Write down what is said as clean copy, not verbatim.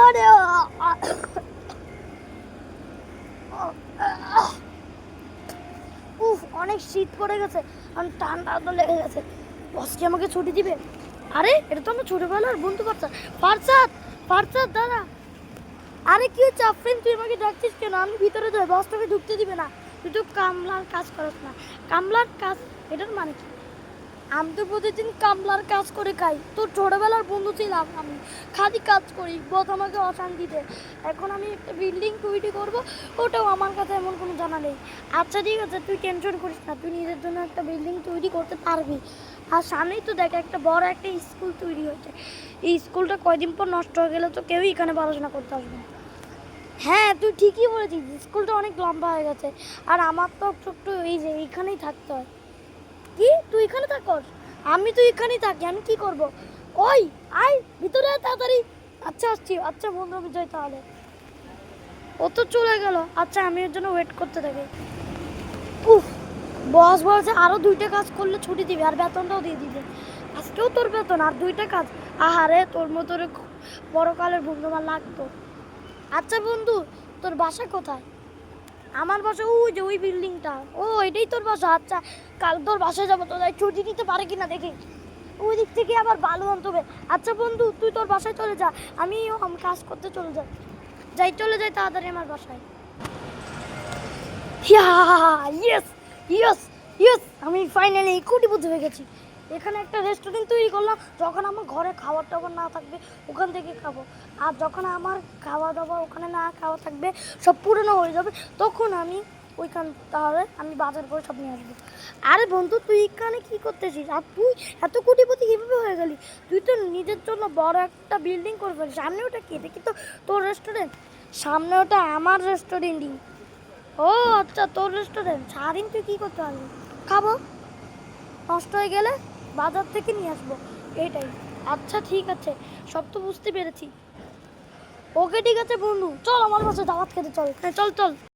আরে উফ, অনেক শীত পড়ে গেছে, আমি ঠান্ডা তো লেগে গেছে। বস কি আমাকে ছুটি দিবে? আরে এটা তো আমার ছোটবেলার বন্ধু ফারসাদ। ফারসাদ, ফারসাদ দাদা। আরে কি হচ্ছে আফরিন, তুই আমাকে ডাকছিস কেন? আমি ভিতরে যাই, বস তোকে ঢুকতে দিবে না। তুই তো কামলার কাজ করস না। কামলার কাজ এটার মানে কি? আমি তো প্রতিদিন কামলার কাজ করে খাই। তোর ছোটবেলার বন্ধু ছিলাম আমি, খালি কাজ করি, বস আমাকে অশান্তি দেয়। এখন আমি একটা বিল্ডিং তৈরি করব, ওটাও আমার কাছে এমন কোনো জানা নেই। আচ্ছা ঠিক আছে, তুই টেনশন করিস না, তুই নিজের জন্য একটা বিল্ডিং তৈরি করতে পারবি। আর সামনেই তো দেখ একটা বড় একটা স্কুল তৈরি হয়েছে। এই স্কুলটা কয়দিন পর নষ্ট হয়ে গেলে তো কেউই এখানে পড়াশোনা করতে আসবে না। হ্যাঁ তুই ঠিকই বলেছিস, স্কুলটা অনেক লম্বা হয়ে গেছে। আর আমার তো ছোট্ট এই যে এইখানেই থাকতে হয়। কি তুই এখানে থাকস? আমি তো এখানেই থাকি, আমি কি করব? ওই আয় ভিতরে আয় তাড়াতাড়ি। আচ্ছা আসছি। আচ্ছা বন্ধু আমি যাই তাহলে। ও তো চলে গেল। আচ্ছা আমি ওর জন্য ওয়েট করতে থাকি। উফ, বস বলছে আরো 2টা কাজ করলে ছুটি দিবে আর বেতনটাও দিয়ে দিবে। আজকেও তোর বেতন আর 2টা কাজ। আহারে তোর মতো বড়কালের বন্ধু আমার লাগতো। আচ্ছা বন্ধু, তোর বাসা কোথায়? আমার বাসা ওই যে ওই বিল্ডিংটা। ও এটাই তোর বাসা? আচ্ছা কাল তোর বাসায় যাবো, তো ছুটি নিতে পারে কিনা দেখি। ওই দিক থেকে আবার বালু আনতে হবে। আচ্ছা বন্ধু তুই তোর বাসায় চলে যা, আমিও কাজ করতে চলে যাই। চলে যাই তাড়াতাড়ি আমার বাসায়। ইয়েস, ইয়েস, ইয়েস, আমি ফাইনালি কোটিপতি হয়ে গেছি। এখানে একটা রেস্টুরেন্ট তৈরি করলাম, যখন আমার ঘরে খাবার টাবার না থাকবে ওখান থেকে খাবো। আর যখন আমার খাওয়া দাওয়া ওখানে না খাওয়া থাকবে, সব পুরনো হয়ে যাবে, তখন আমি ওইখান তাহলে আমি বাজার করে সব নিয়ে আসবো। আরে বন্ধু তুই এখানে কী করতেছিস? আর তুই এত কোটিপতি কীভাবে হয়ে গেলি? তুই তো নিজের জন্য বড় একটা বিল্ডিং করে ফেলিস। সামনে ওটা কি? এটা কি তো তোর রেস্টুরেন্ট? সামনে ওটা আমার রেস্টুরেন্টই। ও আচ্ছা তোর রেস্টুরেন্ট। সারাদিন তুই কী করতে পারবি? খাবো, নষ্ট হয়ে গেলে বাজার থেকে নিয়ে আসবো, এইটাই। আচ্ছা ঠিক আছে, সব তো বুঝতে পেরেছি। ওকে ঠিক আছে বন্ধু, চল আমার বাসায় দাওয়াত খেতে চল। হ্যাঁ চল চল।